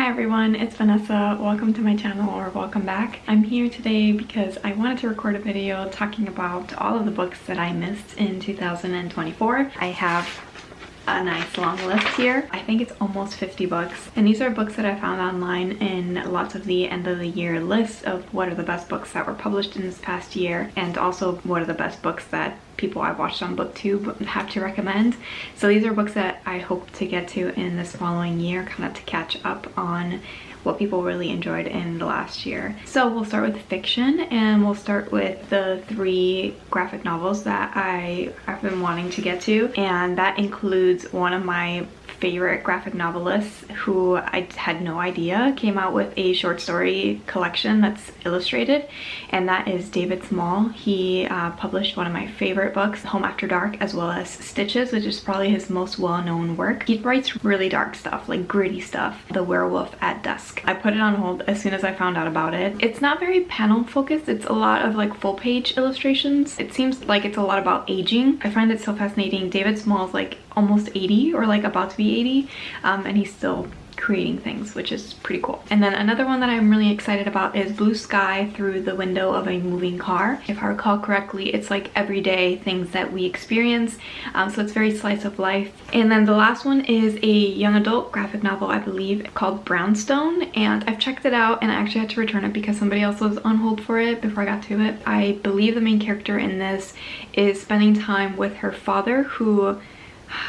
everyone, it's Vanessa. Welcome to my channel, or welcome back. I'm here today because I wanted to record a video talking about all of the books that I missed in 2024. I have a nice long list here. I think it's almost 50 books, and these are books that I found online in lots of the end of the year lists of what are the best books that were published in this past year, and also what are the best books that people I've watched on BookTube have to recommend. So these are books that I hope to get to in this following year, kind of to catch up on what people really enjoyed in the last year. So we'll start with fiction, and we'll start with the 3 graphic novels that I've been wanting to get to, and that includes one of my favorite graphic novelists who I had no idea came out with a short story collection that's illustrated, and that is David Small. He published one of my favorite books, Home After Dark, as well as Stitches, which is probably his most well-known work. He writes really dark stuff, like gritty stuff. The Werewolf at Dusk. I put it on hold as soon as I found out about it. It's not very panel focused. It's a lot of like full page illustrations. It seems like it's a lot about aging. I find it so fascinating. David Small's like almost 80, or like about to be 80, and he's still creating things, which is pretty cool. And then another one that I'm really excited about is Blue Sky Through the Window of a Moving Car. If I recall correctly, it's like everyday things that we experience, so it's very slice of life. And then the last one is a young adult graphic novel, I believe, called Brownstone, and I've checked it out and I actually had to return it because somebody else was on hold for it before I got to it. I believe the main character in this is spending time with her father, who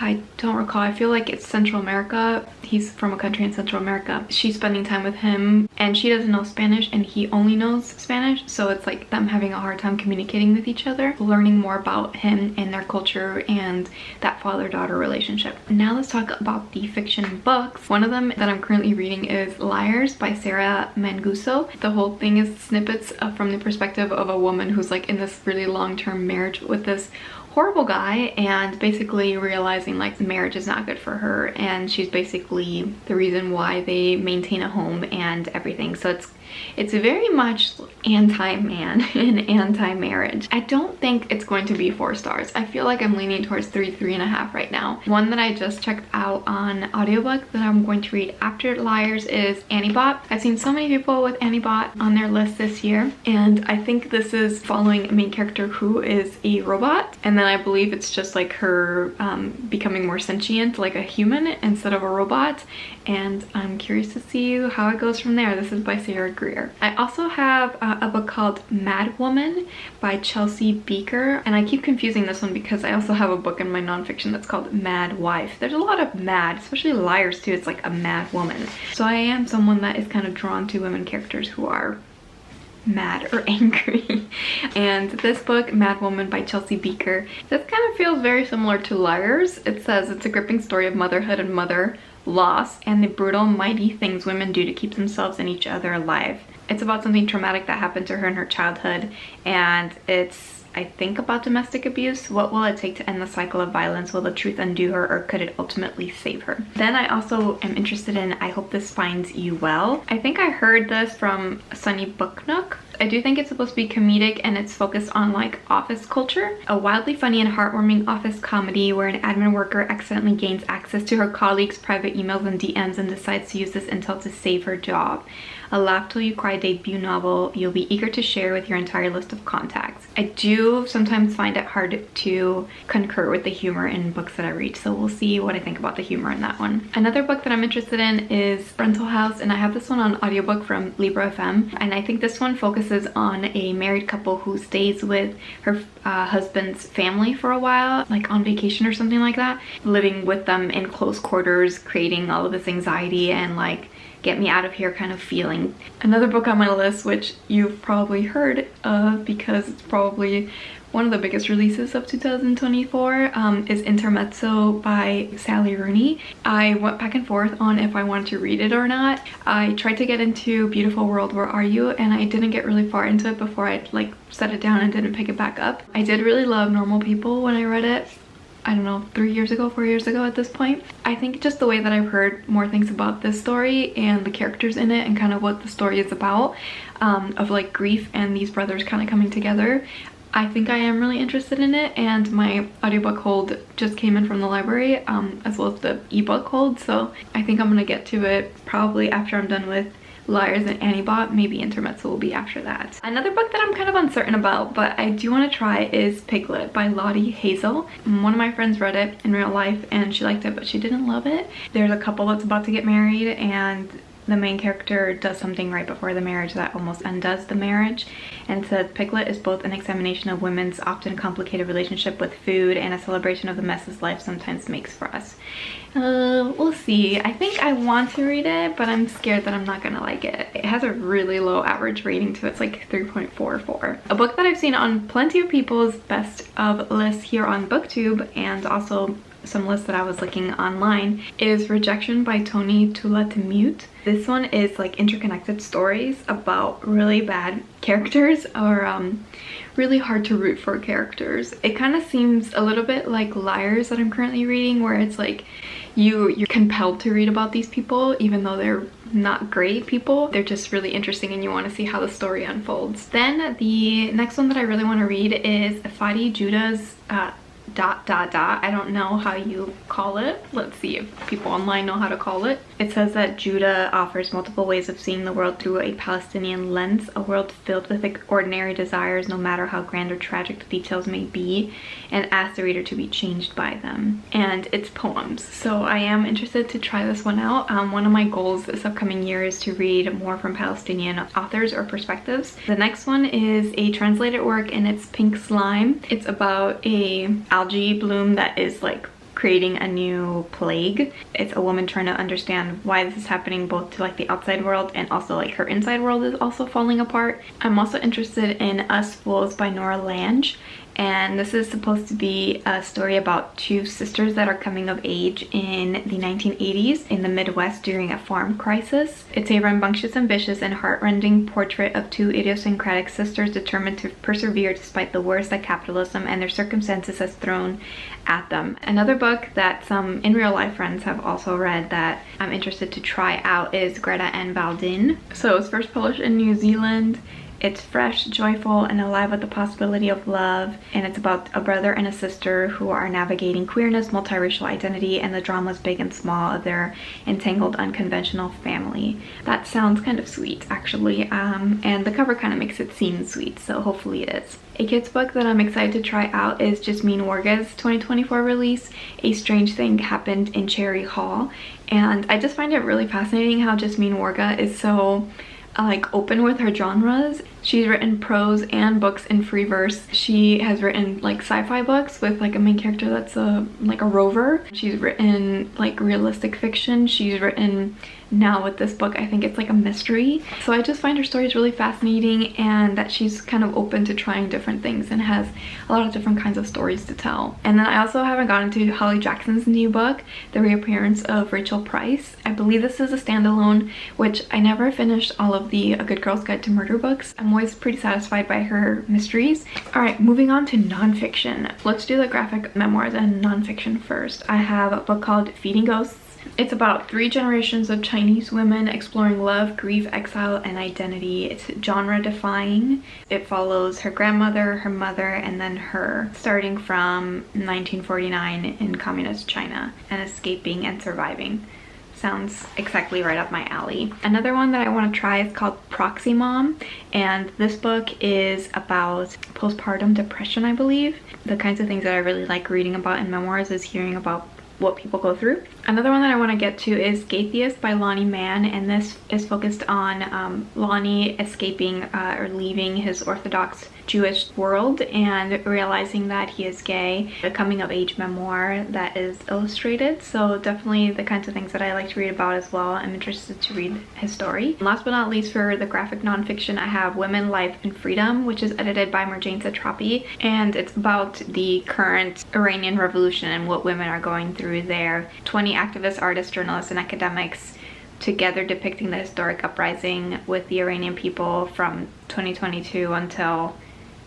I don't recall. I feel like it's Central America. He's from a country in Central America. She's spending time with him, and she doesn't know Spanish and he only knows Spanish, so it's like them having a hard time communicating with each other, learning more about him and their culture and that father-daughter relationship. Now let's talk about the fiction books. One of them that I'm currently reading is Liars by Sarah Manguso. The whole thing is snippets from the perspective of a woman who's like in this really long-term marriage with this horrible guy, and basically realizing like marriage is not good for her, and she's basically the reason why they maintain a home and everything. So it's very much anti-man and anti-marriage. I don't think it's going to be 4 stars. I feel like I'm leaning towards 3.5 right now. One that I just checked out on audiobook that I'm going to read after Liars is Anniebot. I've seen so many people with Anniebot on their list this year, and I think this is following a main character who is a robot, and then I believe it's just like her becoming more sentient, like a human instead of a robot, and I'm curious to see how it goes from there. This is by Sarah Greer. I also have a book called Madwoman by Chelsea Beaker, and I keep confusing this one because I also have a book in my nonfiction that's called Mad Wife. There's a lot of mad, especially Liars too. It's like a mad woman. So I am someone that is kind of drawn to women characters who are mad or angry. And this book, Madwoman by Chelsea Beaker, this kind of feels very similar to Liars. It says it's a gripping story of motherhood and mother loss and the brutal, mighty things women do to keep themselves and each other alive. It's about something traumatic that happened to her in her childhood, and it's, I think, about domestic abuse. What will it take to end the cycle of violence? Will the truth undo her, or could it ultimately save her? Then I also am interested in I Hope This Finds You Well. I think I heard this from Sunny Book Nook. I do think it's supposed to be comedic, and it's focused on like office culture. A wildly funny and heartwarming office comedy where an admin worker accidentally gains access to her colleagues' private emails and DMs and decides to use this intel to save her job. A Laugh Till You Cry debut novel you'll be eager to share with your entire list of contacts. I do sometimes find it hard to concur with the humor in books that I read, so we'll see what I think about the humor in that one. Another book that I'm interested in is Ral House, and I have this one on audiobook from Libra FM, and I think this one focuses on a married couple who stays with her husband's family for a while, like on vacation or something like that, living with them in close quarters, creating all of this anxiety and like get me out of here kind of feeling. Another book on my list, which you've probably heard of because it's probably one of the biggest releases of 2024, is Intermetzo by Sally Rooney. I went back and forth on if I wanted to read it or not. I tried to get into Beautiful World, Where Are You? And I didn't get really far into it before I like set it down and didn't pick it back up. I did really love Normal People when I read it. I don't know, 3 years ago, 4 years ago at this point. I think just the way that I've heard more things about this story and the characters in it and kind of what the story is about, of like grief and these brothers kind of coming together, I think I am really interested in it, and my audiobook hold just came in from the library, as well as the ebook hold, so I think I'm gonna get to it probably after I'm done with Liars and Anniebot. Maybe Intermetzo will be after that. Another book that I'm kind of uncertain about, but I do want to try, is Piglet by Lottie Hazel. One of my friends read it in real life and she liked it, but she didn't love it. There's a couple that's about to get married and the main character does something right before the marriage that almost undoes the marriage, and says Piglet is both an examination of women's often complicated relationship with food and a celebration of the messes life sometimes makes for us. We'll see. I think I want to read it, but I'm scared that I'm not gonna like it. It has a really low average rating to it. It's like 3.44. A book that I've seen on plenty of people's best of lists here on BookTube, and also some lists that I was looking online, is Rejection by Tony Tullatimute. This one is like interconnected stories about really bad characters, or really hard to root for characters. It kind of seems a little bit like Liars that I'm currently reading, where it's like you're compelled to read about these people even though they're not great people. They're just really interesting and you want to see how the story unfolds. Then the next one that I really want to read is Fadi Judah's I don't know how you call it. Let's see if people online know how to call it. It says that Judah offers multiple ways of seeing the world through a Palestinian lens, a world filled with ordinary desires no matter how grand or tragic the details may be, and asks the reader to be changed by them. And it's poems, so I am interested to try this one out. One of my goals this upcoming year is to read more from Palestinian authors or perspectives. The next one is a translated work and it's Pink Slime. It's about a algae bloom that is like creating a new plague. It's a woman trying to understand why this is happening, both to like the outside world and also like her inside world is also falling apart. I'm also interested in Us Fools by Nora Lange, and this is supposed to be a story about two sisters that are coming of age in the 1980s in the Midwest during a farm crisis. It's a rambunctious, ambitious, and heartrending portrait of two idiosyncratic sisters determined to persevere despite the worst that capitalism and their circumstances has thrown at them. Another book that some in real life friends have also read that I'm interested to try out is Greta and Vivian. So it was first published in New Zealand. It's fresh, joyful, and alive with the possibility of love, and it's about a brother and a sister who are navigating queerness, multiracial identity, and the dramas big and small of their entangled, unconventional family. That sounds kind of sweet, actually, and the cover kind of makes it seem sweet, so hopefully it is. A kid's book that I'm excited to try out is Jasmine Warga's 2024 release, A Strange Thing Happened in Cherry Hall, and I just find it really fascinating how Jasmine Warga is so like open with her genres. She's written prose and books in free verse. She has written like sci-fi books with like a main character that's like a rover. She's written like realistic fiction. She's written, now with this book, I think it's like a mystery. So I just find her stories really fascinating, and that she's kind of open to trying different things and has a lot of different kinds of stories to tell. And then I also haven't gotten to Holly Jackson's new book, The Reappearance of Rachel Price. I believe this is a standalone, which I never finished all of the A Good Girl's Guide to Murder books. I'm always pretty satisfied by her mysteries. All right, moving on to nonfiction. Let's do the graphic memoirs and nonfiction first. I have a book called Feeding Ghosts. It's about 3 generations of Chinese women exploring love, grief, exile, and identity. It's genre defying. It follows her grandmother, her mother, and then her, starting from 1949 in communist China and escaping and surviving. Sounds exactly right up my alley. Another one that I want to try is called Proxy Mom, and this book is about postpartum depression, I believe. The kinds of things that I really like reading about in memoirs is hearing about what people go through. Another one that I want to get to is Gaist by Lonnie Mann, and this is focused on Lonnie escaping or leaving his Orthodox Jewish world and realizing that he is gay. A coming of age memoir that is illustrated, so definitely the kinds of things that I like to read about as well. I'm interested to read his story. And last but not least, for the graphic nonfiction, I have Women, Life, and Freedom, which is edited by Marjane Satrapi, and it's about the current Iranian revolution and what women are going through there. 20 activists, artists, journalists, and academics together depicting the historic uprising with the Iranian people from 2022 until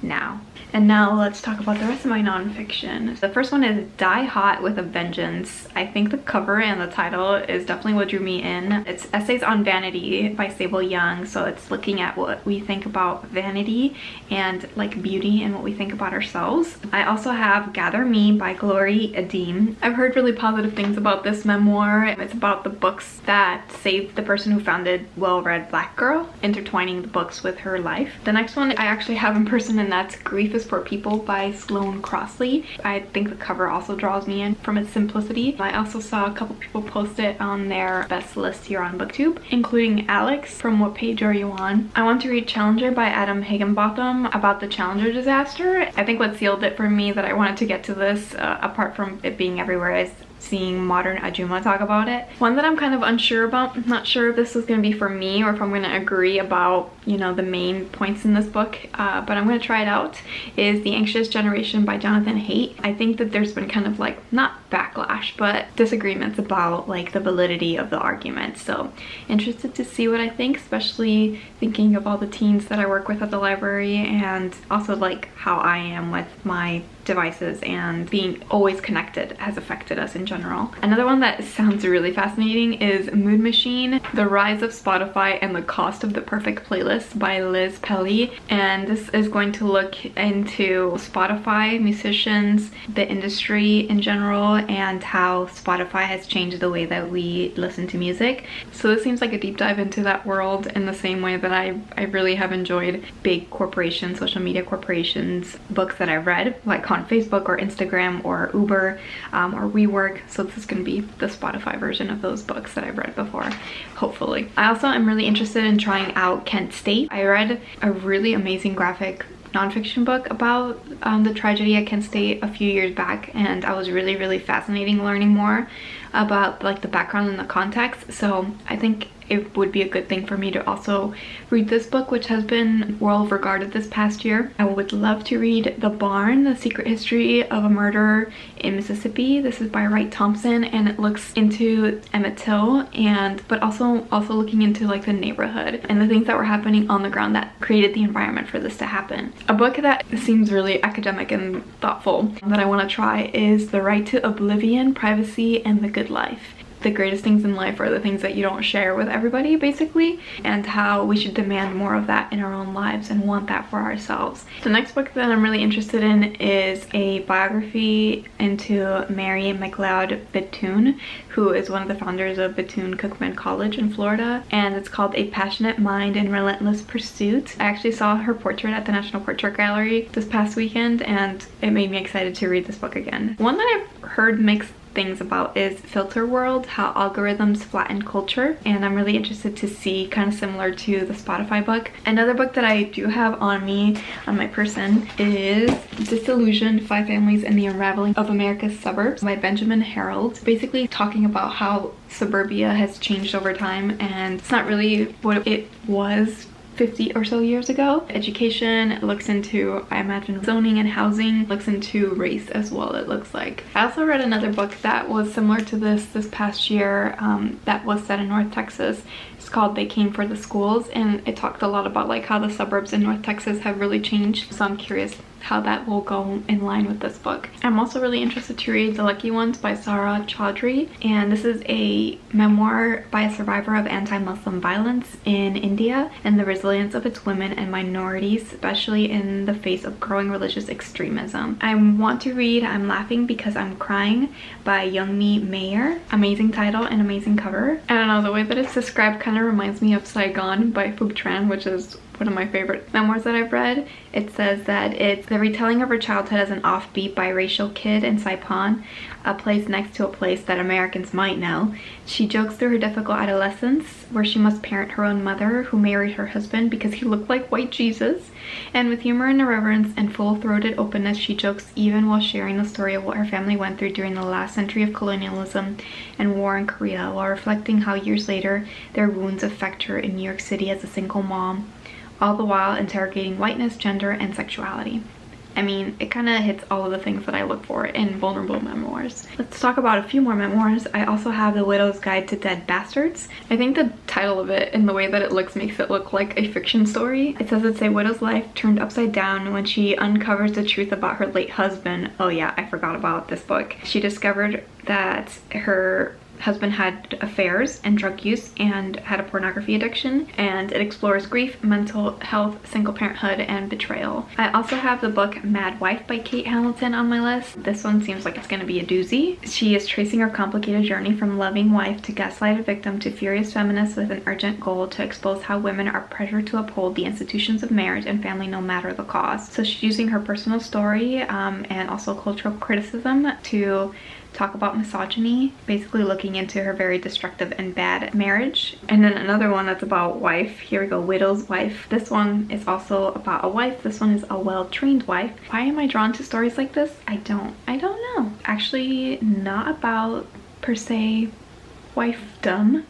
now. And now let's talk about the rest of my nonfiction. The first one is Die Hot with a Vengeance. I think the cover and the title is definitely what drew me in. It's Essays on Vanity by Sable Young, so it's looking at what we think about vanity and like beauty and what we think about ourselves. I also have Gather Me by Glory Adim. I've heard really positive things about this memoir. It's about the books that saved the person who founded Well Read Black Girl, intertwining the books with her life. The next one I actually have in person, and that's Grief is for People by Sloane Crossley. I think the cover also draws me in from its simplicity. I also saw a couple people post it on their best list here on BookTube, including Alex from What Page Are You On? I want to read Challenger by Adam Higginbotham about the Challenger disaster. I think what sealed it for me that I wanted to get to this, apart from it being everywhere, is seeing modern Ajuma talk about it. One that I'm kind of unsure about, I'm not sure if this is going to be for me or if I'm going to agree about, you know, the main points in this book, but I'm going to try it out, is The Anxious Generation by Jonathan Haidt. I think that there's been kind of like, not backlash, but disagreements about like the validity of the argument. So interested to see what I think, especially thinking of all the teens that I work with at the library, and also like how I am with my devices and being always connected has affected us in general. Another one that sounds really fascinating is Mood Machine, The Rise of Spotify and the Cost of the Perfect Playlist by Liz Pelly. And this is going to look into Spotify, musicians, the industry in general, and how Spotify has changed the way that we listen to music. So this seems like a deep dive into that world in the same way that I really have enjoyed big corporations, social media corporations, books that I've read, like on Facebook or Instagram or Uber or WeWork. So this is going to be the Spotify version of those books that I've read before, hopefully. I also am really interested in trying out Kent State. I read a really amazing graphic nonfiction book about the tragedy at Kent State a few years back, and I was really fascinating learning more about like the background and the context. So I think it would be a good thing for me to also read this book, which has been well regarded this past year. I would love to read The Barn, The Secret History of a Murder in Mississippi. This is by Wright Thompson, and it looks into Emmett Till, but also looking into like the neighborhood and the things that were happening on the ground that created the environment for this to happen. A book that seems really academic and thoughtful that I want to try is The Right to Oblivion, Privacy, and the Good Life. The greatest things in life are the things that you don't share with everybody, basically, and how we should demand more of that in our own lives and want that for ourselves. The next book that I'm really interested in is a biography into Mary McLeod Bethune, who is one of the founders of Bethune-Cookman College in Florida, and it's called A Passionate Mind in Relentless Pursuit. I actually saw her portrait at the National Portrait Gallery this past weekend, and it made me excited to read this book again. One that I've heard mixed things about is Filter World, How Algorithms Flatten Culture, and I'm really interested to see, kind of similar to the Spotify book. Another book that I do have on me, on my person, is Disillusioned: 5 Families in the Unraveling of America's Suburbs by Benjamin Harold. Basically talking about how suburbia has changed over time, and it's not really what it was 50 or so years ago. Education looks into, I imagine, zoning and housing, looks into race as well, it looks like. I also read another book that was similar to this past year, that was set in North Texas. It's called They Came for the Schools, and it talked a lot about like how the suburbs in North Texas have really changed. So I'm curious how that will go in line with this book. I'm also really interested to read The Lucky Ones by Sara Chaudhry, and this is a memoir by a survivor of anti-Muslim violence in India and the resilience of its women and minorities, especially in the face of growing religious extremism. I want to read I'm Laughing Because I'm Crying by Youngmi Mayer. Amazing title and amazing cover. I don't know, the way that it's described kind of reminds me of Saigon by Phuc Tran, which is one of my favorite memoirs that I've read. It says that it's the retelling of her childhood as an offbeat biracial kid in Saipan, a place next to a place that Americans might know. She jokes through her difficult adolescence, where she must parent her own mother, who married her husband because he looked like white Jesus. And with humor and irreverence and full-throated openness, she jokes even while sharing the story of what her family went through during the last century of colonialism and war in Korea, while reflecting how years later their wounds affect her in New York City as a single mom, all the while interrogating whiteness, gender, and sexuality. I mean, it kind of hits all of the things that I look for in vulnerable memoirs. Let's talk about a few more memoirs. I also have The Widow's Guide to Dead Bastards. I think the title of it and the way that it looks makes it look like a fiction story. It says it's a widow's life turned upside down when she uncovers the truth about her late husband. Oh yeah, I forgot about this book. She discovered that her husband had affairs and drug use and had a pornography addiction, and it explores grief, mental health, single parenthood, and betrayal. I also have the book Mad Wife by Kate Hamilton on my list. This one seems like it's going to be a doozy. She is tracing her complicated journey from loving wife to gaslighted victim to furious feminist with an urgent goal to expose how women are pressured to uphold the institutions of marriage and family no matter the cost. So she's using her personal story and also cultural criticism to talk about misogyny, basically looking into her very destructive and bad marriage. And then another one that's about wife. Here we go, Widow's Wife. This one is also about a wife. This one is a well-trained wife. Why am I drawn to stories like this? I don't know. Actually, not about per se wifedom.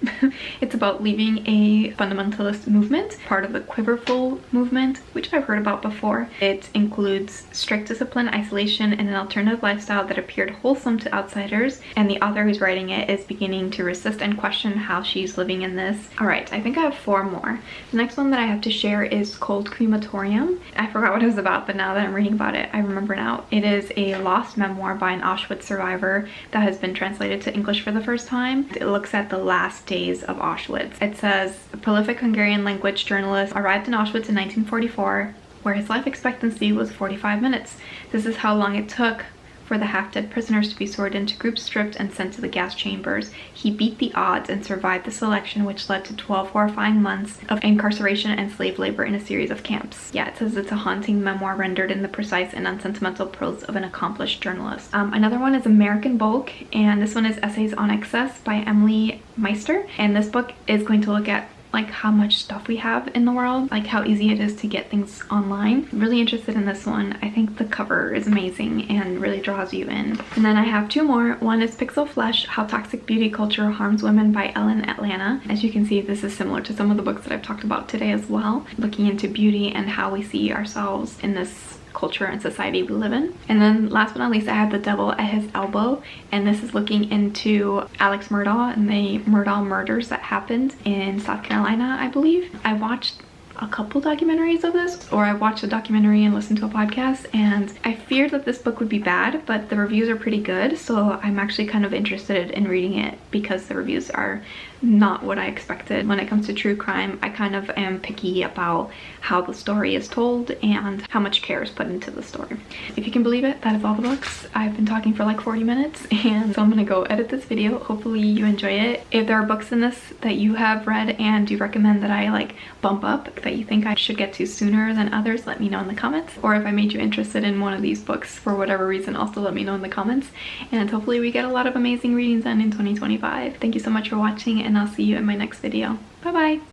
It's about leaving a fundamentalist movement, part of the Quiverful movement, which I've heard about before. It includes strict discipline, isolation, and an alternative lifestyle that appeared wholesome to outsiders, and the author who's writing it is beginning to resist and question how she's living in this. Alright, I think I have 4 more. The next one that I have to share is called Crematorium. I forgot what it was about, but now that I'm reading about it, I remember now. It is a lost memoir by an Auschwitz survivor that has been translated to English for the first time. It looks at the last days of Auschwitz. It says, a prolific Hungarian language journalist arrived in Auschwitz in 1944, where his life expectancy was 45 minutes. This is how long it took for the half-dead prisoners to be sorted into groups, stripped, and sent to the gas chambers. He beat the odds and survived the selection, which led to 12 horrifying months of incarceration and slave labor in a series of camps. Yeah, it says it's a haunting memoir rendered in the precise and unsentimental prose of an accomplished journalist. Another one is American Bulk, and this one is Essays on Excess by Emily Meister. And this book is going to look at like how much stuff we have in the world, like how easy it is to get things online. I'm really interested in this one. I think the cover is amazing and really draws you in. And then I have 2 more. One is Pixel Flesh, How Toxic Beauty Culture Harms Women by Ellen Atlanta. As you can see, this is similar to some of the books that I've talked about today as well, looking into beauty and how we see ourselves in this culture and society we live in. And then last but not least, I have The Devil at His Elbow, and this is looking into Alex Murdaugh and the Murdaugh murders that happened in South Carolina, I believe. I watched a couple documentaries of this, or I watched a documentary and listened to a podcast, and I feared that this book would be bad, but the reviews are pretty good, so I'm actually kind of interested in reading it because the reviews are not what I expected. When it comes to true crime, I kind of am picky about how the story is told and how much care is put into the story. If you can believe it, that is all the books. I've been talking for like 40 minutes, and so I'm gonna go edit this video. Hopefully you enjoy it. If there are books in this that you have read and you recommend that I like bump up, that you think I should get to sooner than others, let me know in the comments. Or if I made you interested in one of these books for whatever reason, also let me know in the comments. And hopefully we get a lot of amazing readings done in 2025. Thank you so much for watching, and I'll see you in my next video. Bye bye!